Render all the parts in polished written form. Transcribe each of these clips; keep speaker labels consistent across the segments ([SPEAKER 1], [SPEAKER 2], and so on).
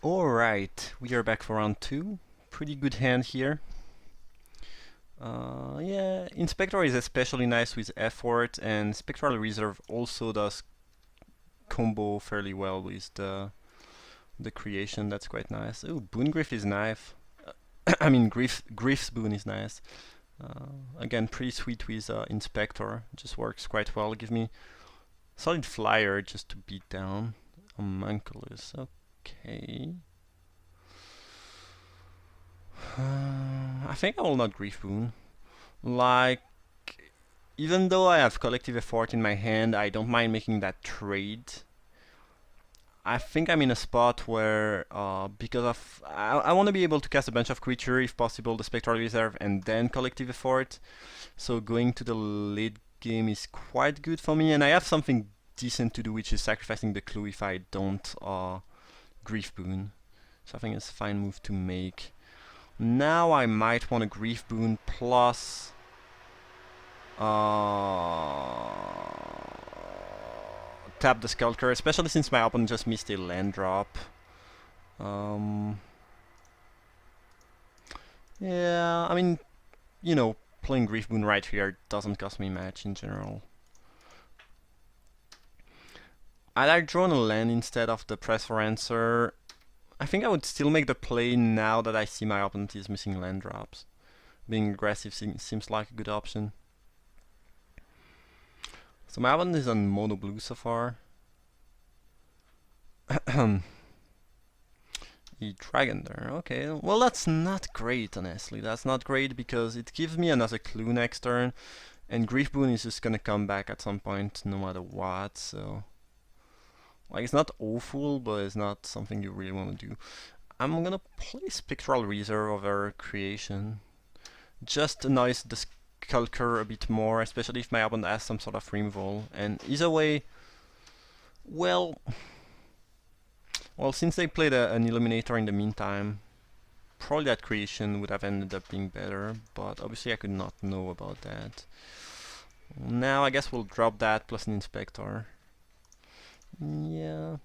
[SPEAKER 1] Alright, we are back for round 2. Pretty good hand here. Yeah, Inspector is especially nice with effort, and Spectral Reserve also does combo fairly well with the creation. That's quite nice. Oh, Boongriff is nice. I mean, Griff's Boon is nice. Again, pretty sweet with Inspector. Just works quite well. Give me solid flyer just to beat down Homunculus. Okay. I think I will not Grief Boon. Like, even though I have collective effort in my hand, I don't mind making that trade. I think I'm in a spot where, because of I want to be able to cast a bunch of creature, if possible, the Spectral Reserve, and then collective effort. So going to the late game is quite good for me, and I have something decent to do, which is sacrificing the clue if I don't Grief Boon. So I think it's a fine move to make. Now I might want a Grief Boon plus tap the Skulker, especially since my opponent just missed a land drop. Yeah, I mean, you know, playing Grief Boon right here doesn't cost me much in general. I like drawing a land instead of the press for answer. I think I would still make the play now that I see my opponent is missing land drops. Being aggressive seems like a good option. So my opponent is on mono blue so far. The dragon there, okay. Well, that's not great, honestly. That's not great because it gives me another clue next turn, and Grief Boon is just gonna come back at some point no matter what, so... Like, it's not awful, but it's not something you really want to do. I'm gonna play Spectral Reserve over Creation. Just annoys the Skulker a bit more, especially if my opponent has some sort of removal. And either way, well, since they played an Illuminator in the meantime, probably that Creation would have ended up being better, but obviously I could not know about that. Now I guess we'll drop that plus an Inspector. Yeah,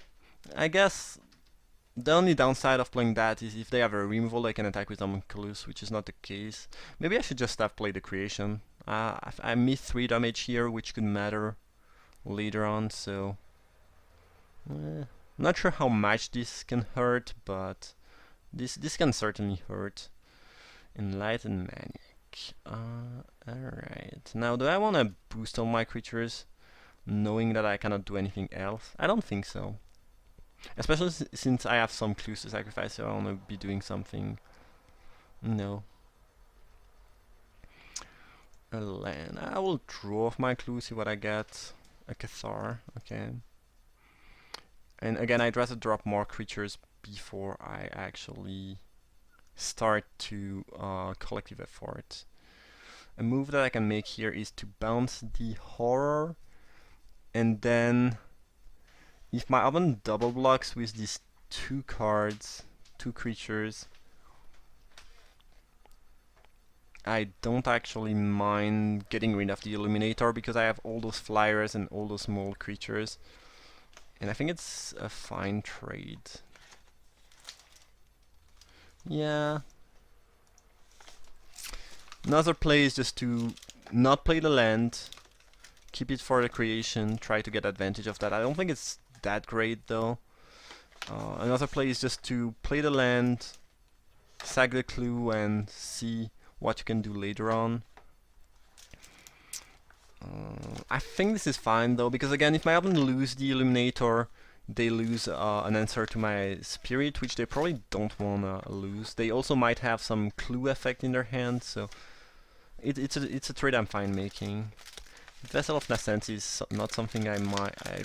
[SPEAKER 1] I guess the only downside of playing that is if they have a removal, they can attack with Homunculus, which is not the case. Maybe I should just have played the Creation. I missed 3 damage here, which could matter later on, so... not sure how much this can hurt, but this can certainly hurt. Enlightened Maniac. Alright. Now, do I want to boost all my creatures, knowing that I cannot do anything else? I don't think so. Especially since I have some clues to sacrifice, so I want to be doing something. No. A land. I will draw off my clue, see what I get. A Cathar, okay. And again, I'd rather drop more creatures before I actually start to collective effort. A move that I can make here is to bounce the Horror, and then if my opponent double blocks with these 2 cards, 2 creatures, I don't actually mind getting rid of the Illuminator because I have all those flyers and all those small creatures. And I think it's a fine trade. Yeah. Another play is just to not play the land, keep it for the Creation, try to get advantage of that. I don't think it's that great though. Another play is just to play the land, sack the clue, and see what you can do later on. I think this is fine though, because again, if my opponent lose the Illuminator, they lose an answer to my Spirit, which they probably don't wanna lose. They also might have some clue effect in their hand, so it's a trade I'm fine making. Vessel of Nascent is not something I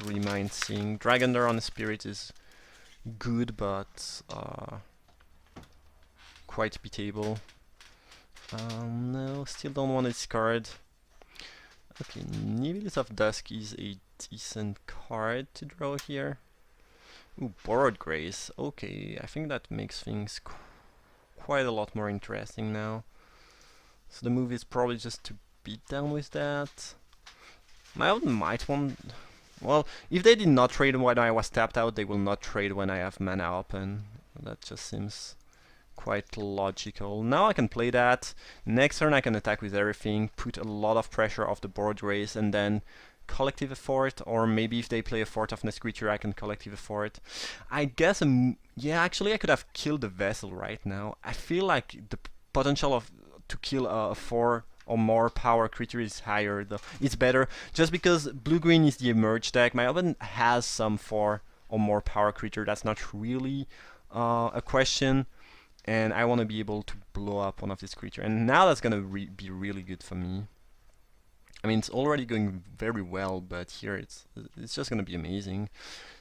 [SPEAKER 1] really mind seeing. Dragonder on the Spirit is good, but quite beatable. No, still don't want to discard. Okay, Nivelis of Dusk is a decent card to draw here. Ooh, Borrowed Grace. Okay, I think that makes things quite a lot more interesting now. So the move is probably just to beat down with that. My opponent might want... Well, if they did not trade when I was tapped out, they will not trade when I have mana open. That just seems quite logical. Now I can play that. Next turn I can attack with everything, put a lot of pressure off the board race, and then collective effort, or maybe if they play a 4 toughness creature I can collective effort. I guess, yeah, actually I could have killed the vessel right now. I feel like the potential of to kill a 4 or more power creature is higher though. It's better, just because blue-green is the emerge deck. My opponent has some 4 or more power creature, that's not really a question. And I want to be able to blow up one of these creatures. And now that's going to be really good for me. I mean, it's already going very well, but here it's just going to be amazing.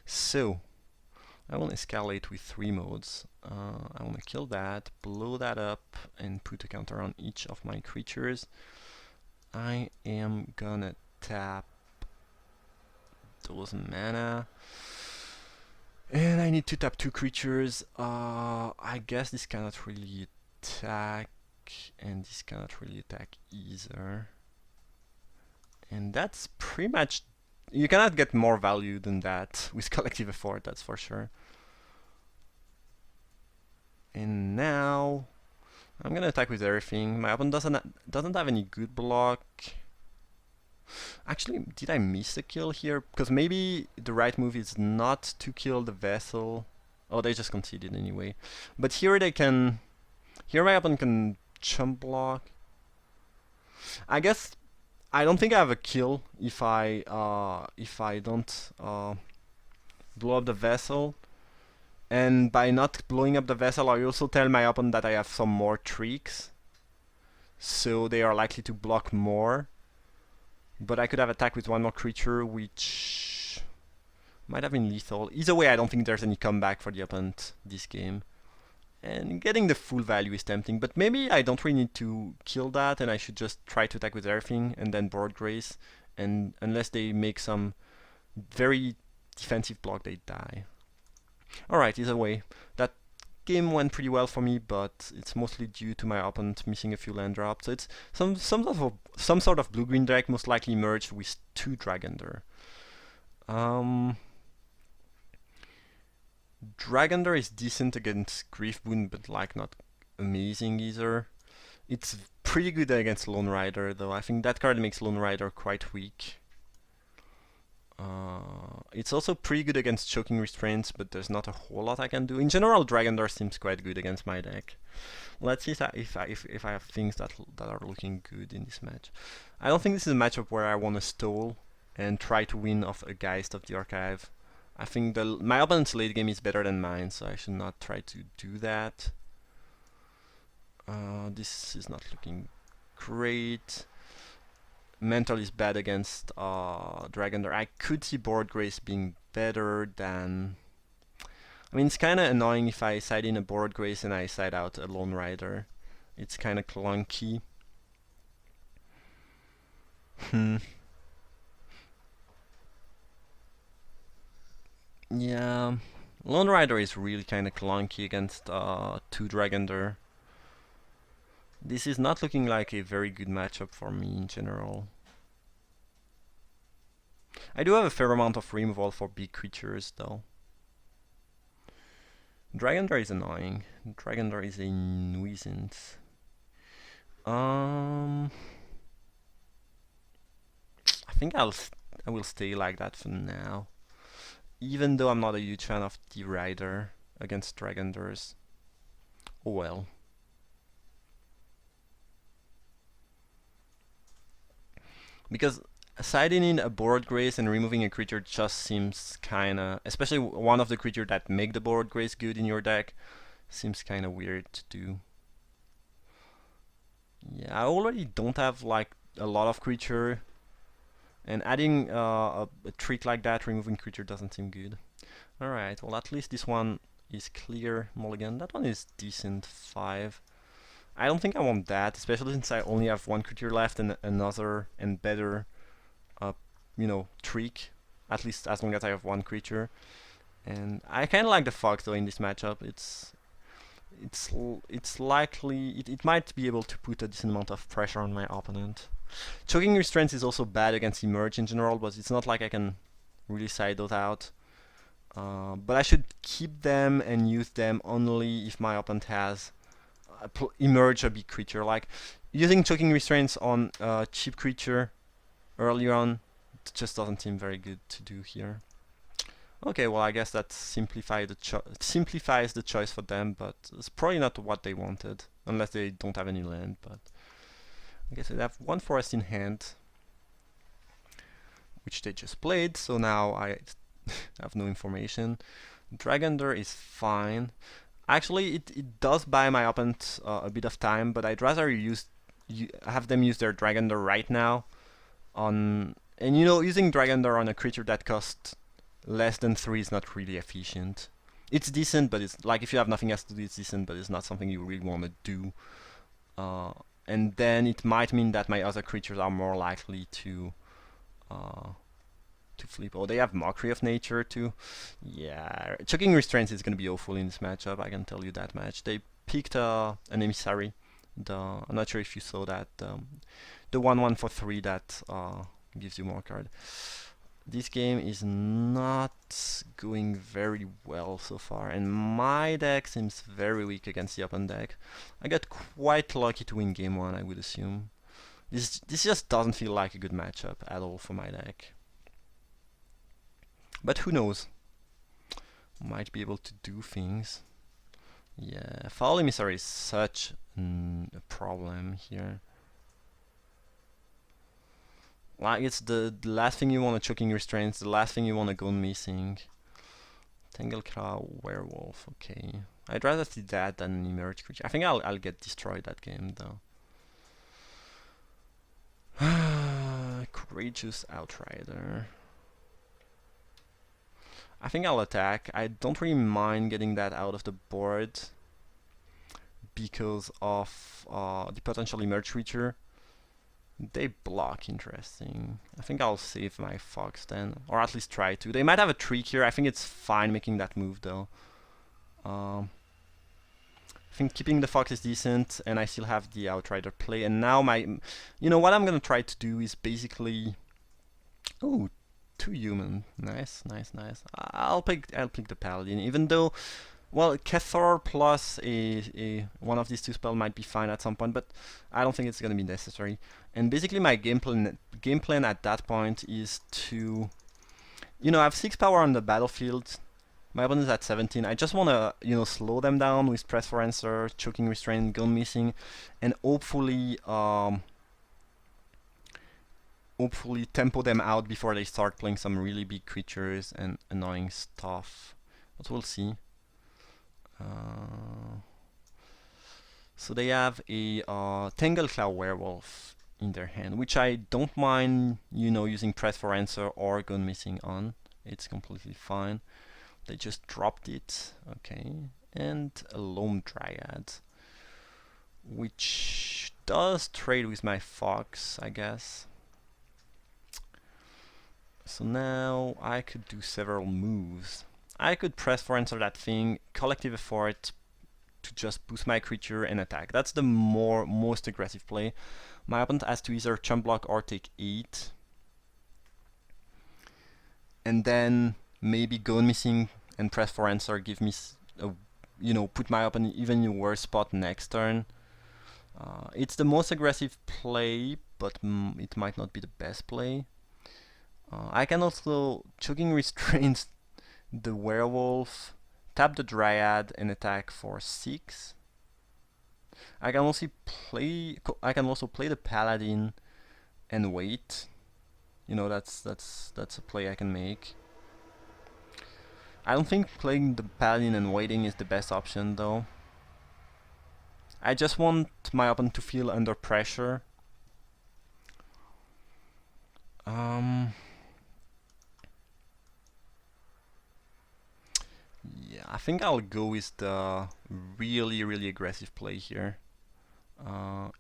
[SPEAKER 1] So, I will escalate with 3 modes. I want to kill that, blow that up, and put a counter on each of my creatures. I am gonna tap those mana. And I need to tap 2 creatures. I guess this cannot really attack, and this cannot really attack either. And that's pretty much... You cannot get more value than that with collective effort, that's for sure. And now I'm gonna attack with everything. My opponent doesn't have any good block. Actually, did I miss a kill here? Because maybe the right move is not to kill the vessel. Oh, they just conceded anyway. But here they can... Here my opponent can chump block. I guess I don't think I have a kill if I don't blow up the vessel. And by not blowing up the vessel, I also tell my opponent that I have some more tricks. So they are likely to block more. But I could have attacked with 1 more creature, which might have been lethal. Either way, I don't think there's any comeback for the opponent this game. And getting the full value is tempting, but maybe I don't really need to kill that, and I should just try to attack with everything, and then board grace. And unless they make some very defensive block, they die. Alright, either way, that game went pretty well for me, but it's mostly due to my opponent missing a few land drops. So it's some sort of blue-green deck, most likely merged with 2 Dragonder. Dragonder is decent against Griefboon, but like not amazing either. It's pretty good against Lone Rider, though. I think that card makes Lone Rider quite weak. It's also pretty good against Choking Restraints, but there's not a whole lot I can do. In general, Dragonder seems quite good against my deck. Let's see if I have things that are looking good in this match. I don't think this is a matchup where I want to stall and try to win off a Geist of the Archive. I think my opponent's late game is better than mine, so I should not try to do that. This is not looking great. Mental is bad against Dragonder. I could see board grace being better than... I mean, it's kind of annoying if I side in a board grace and I side out a Lone Rider. It's kind of clunky. Yeah, Lone Rider is really kind of clunky against 2 Dragonder. This is not looking like a very good matchup for me in general. I do have a fair amount of removal for big creatures though. Dragonder is annoying. Dragonder is a nuisance. I think I will stay like that for now. Even though I'm not a huge fan of the Rider against Dragonders. Oh well. Because siding in a board grace and removing a creature just seems kinda... Especially one of the creatures that make the board grace good in your deck, seems kinda weird to do. Yeah, I already don't have like a lot of creature, and adding a trick like that, removing creature, doesn't seem good. Alright, well at least this one is clear. Mulligan, that one is decent, 5. I don't think I want that, especially since I only have 1 creature left and another and better, trick. At least as long as I have 1 creature. And I kind of like the Fox though in this matchup. It's likely it might be able to put a decent amount of pressure on my opponent. Choking Restraints is also bad against Emerge in general, but it's not like I can really side those out. But I should keep them and use them only if my opponent has emerge a big creature. Like using choking restraints on a cheap creature earlier on just doesn't seem very good to do here. Okay, well I guess that simplifies the choice for them, but it's probably not what they wanted, unless they don't have any land. But I guess they have one forest in hand, which they just played, so now I have no information. Dragonder is fine. Actually, it does buy my opponent a bit of time, but I'd rather have them use their Dragonder right now. And you know, using Dragonder on a creature that costs less than 3 is not really efficient. It's decent, but it's like if you have nothing else to do, it's decent, but it's not something you really want to do. And then it might mean that my other creatures are more likely to flip. Oh, they have Mockery of Nature too. Yeah, Choking Restraints is going to be awful in this matchup, I can tell you that much. They picked an Emissary. I'm not sure if you saw that. The 1/1 for 3 that gives you more card. This game is not going very well so far, and my deck seems very weak against the open deck. I got quite lucky to win game 1, I would assume. This just doesn't feel like a good matchup at all for my deck. But who knows? Might be able to do things. Yeah, Foul Emissary is such a problem here. Like, it's the last thing you want to Choking Restraints, the last thing you want to go missing. Tangleclaw Werewolf, okay. I'd rather see that than an Emerge creature. I think I'll get destroyed that game though. Courageous Outrider. I think I'll attack. I don't really mind getting that out of the board because of the potential Emerge creature. They block, interesting. I think I'll save my Fox then, or at least try to. They might have a trick here. I think it's fine making that move though. I think keeping the Fox is decent, and I still have the Outrider play. And now you know what I'm gonna try to do is basically, oh, 2 human, nice. I'll pick the Paladin, even though, well, Kethor plus one of these 2 spells might be fine at some point, but I don't think it's gonna be necessary. And basically my game plan at that point is to, you know, I have 6 power on the battlefield. My opponent is at 17. I just want to, you know, slow them down with Press for Answer, Choking Restraint, Gone Missing, and hopefully tempo them out before they start playing some really big creatures and annoying stuff. But we'll see. So they have a Tangleclaw Werewolf in their hand, which I don't mind, you know, using Press for Answer or Gone Missing on. It's completely fine. They just dropped it, okay. And a Loam Dryad, which does trade with my Fox, I guess. So now I could do several moves. I could Press for Answer that thing, Collective Effort to just boost my creature and attack. That's the most aggressive play. My opponent has to either chump block or take 8. And then maybe Gone Missing and Press for Answer give me, you know, put my opponent even in a worse spot next turn. It's the most aggressive play, but it might not be the best play. I can also Choking Restraints the Werewolf, tap the Dryad, and attack for 6. I can also play the Paladin and wait. You know, that's a play I can make. I don't think playing the Paladin and waiting is the best option though. I just want my opponent to feel under pressure. Yeah, I think I'll go with the really aggressive play here. My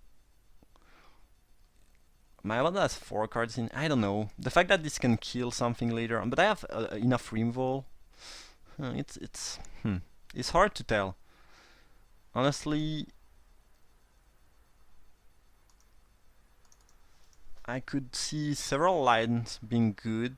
[SPEAKER 1] opponent has 4 cards in. I don't know. The fact that this can kill something later on, but I have enough removal. It's hard to tell. Honestly, I could see several lines being good.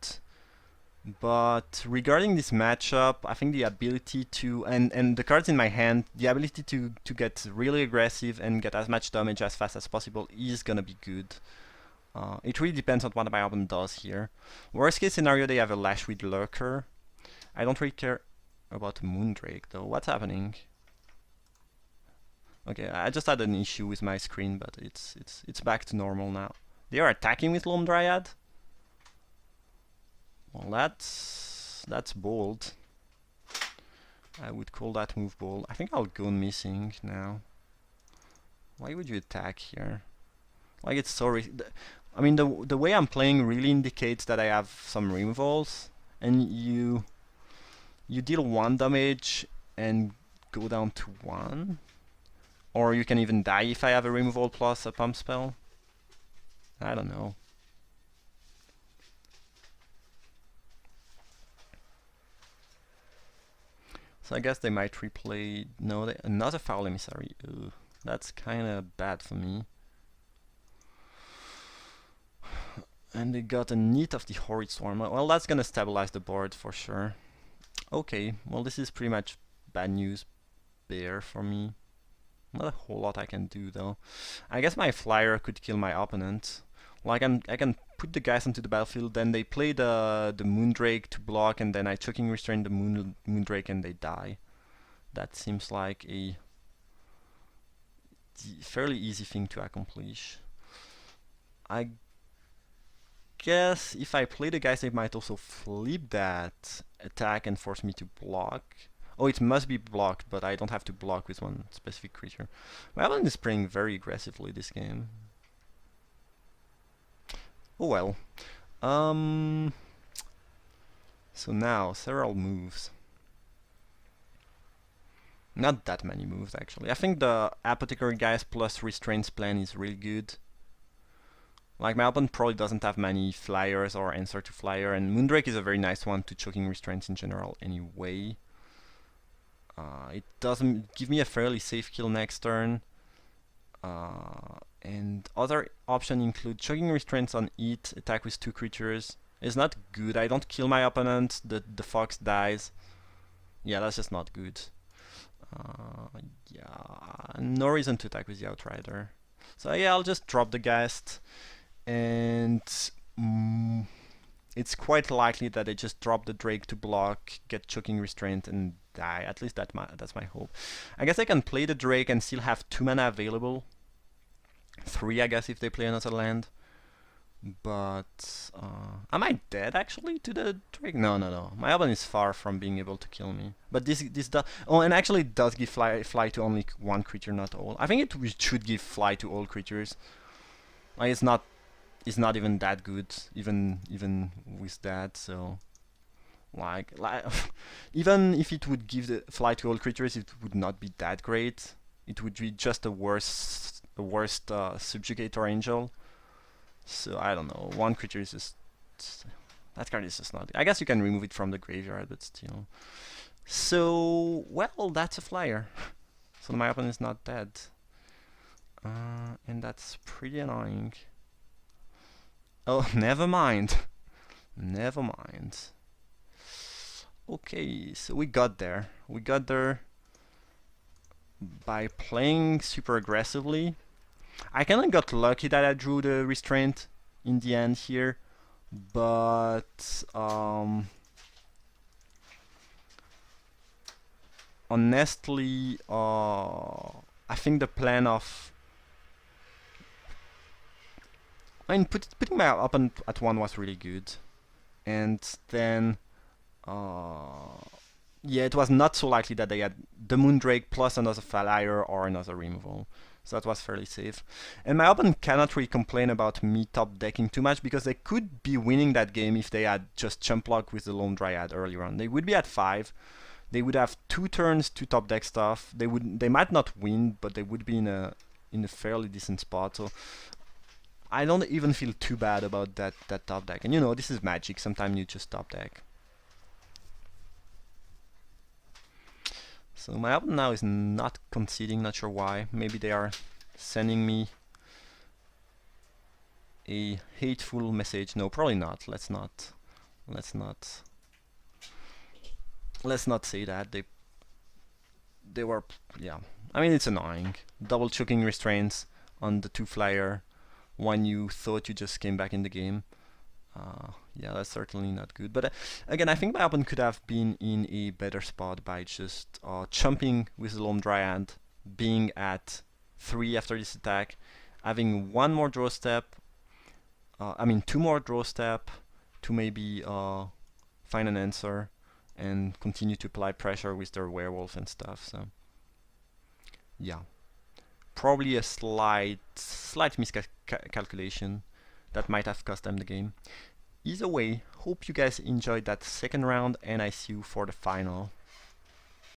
[SPEAKER 1] But regarding this matchup, I think the ability to and the cards in my hand, the ability to get really aggressive and get as much damage as fast as possible is gonna be good. It really depends on what my opponent does here. Worst case scenario, they have a Lash with Lurker. I don't really care about Moondrake though. What's happening? Okay, I just had an issue with my screen, but it's back to normal now. They are attacking with Loam Dryad. Well, that's bold. I would call that move bold. I think I'll go missing now. Why would you attack here? Like, it's so I mean, the way I'm playing really indicates that I have some removals, and you deal 1 damage and go down to 1. Or you can even die if I have a removal plus a pump spell. I don't know. So I guess they might replay... No, another Foul Emissary. Ugh, that's kinda bad for me. And they got a Need of the Horrid Swarm. Well, that's gonna stabilize the board for sure. Okay, well this is pretty much bad news bear for me. Not a whole lot I can do though. I guess my flyer could kill my opponent. Like I can put the guys onto the battlefield, then they play the Moondrake to block, and then I Choking Restrain the Moondrake and they die. That seems like a fairly easy thing to accomplish. I guess if I play the guys, they might also flip that attack and force me to block. Oh, it must be blocked, but I don't have to block with one specific creature. My opponent is playing very aggressively this game. Oh well. So now, several moves. Not that many moves, actually. I think the Apothecary guys plus Restraints plan is really good. Like, my opponent probably doesn't have many flyers or answer to flyer, and Moondrake is a very nice one to Choking Restraints in general anyway. It doesn't give me a fairly safe kill next turn. And other options include Choking Restraints on it, attack with 2 creatures. It's not good. I don't kill my opponent, the fox dies. Yeah, that's just not good. Yeah, no reason to attack with the Outrider. So yeah, I'll just drop the Ghast, and it's quite likely that I just drop the Drake to block, get Choking Restraint, and die. At least that's my hope. I guess I can play the Drake and still have 2 mana available. 3, I guess, if they play another land. But am I dead actually to the Drake? No. My opponent is far from being able to kill me. But this does. Oh, and actually it does give fly to only 1 creature, not all. I think it should give fly to all creatures. Like, it's not even that good, even with that. So like even if it would give the fly to all creatures, it would not be that great. It would be just a worst Subjugator Angel. So I don't know. 1 creature is just... That card is just not... I guess you can remove it from the graveyard, but still. So, well, that's a flyer. So my opponent is not dead. And that's pretty annoying. Oh, never mind. Never mind. Okay, so we got there. We got there by playing super aggressively. I kind of got lucky that I drew the Restraint in the end here, but honestly, I think the plan of putting my opponent at 1 was really good, and then yeah, it was not so likely that they had the Moondrake plus another Flyer or another removal. So that was fairly safe. And my opponent cannot really complain about me top decking too much, because they could be winning that game if they had just Chump Block with the Loam Dryad earlier on. They would be at 5. They would have 2 turns to top deck stuff. They might not win, but they would be in a fairly decent spot. So I don't even feel too bad about that top deck. And you know, this is Magic. Sometimes you just top deck. So my opponent now is not conceding, not sure why. Maybe they are sending me a hateful message. No, probably not. Let's not let's not say that they were, yeah. I mean, it's annoying. Double choking restraints on the 2 flyer when you thought you just came back in the game. Yeah, that's certainly not good. But again, I think my opponent could have been in a better spot by just chumping with the Lone Dryad, being at 3 after this attack, having one more draw step, I mean 2 more draw step to maybe find an answer and continue to apply pressure with their werewolf and stuff. So yeah, probably a slight miscalculation that might have cost them the game. Either way, hope you guys enjoyed that second round, and I see you for the final.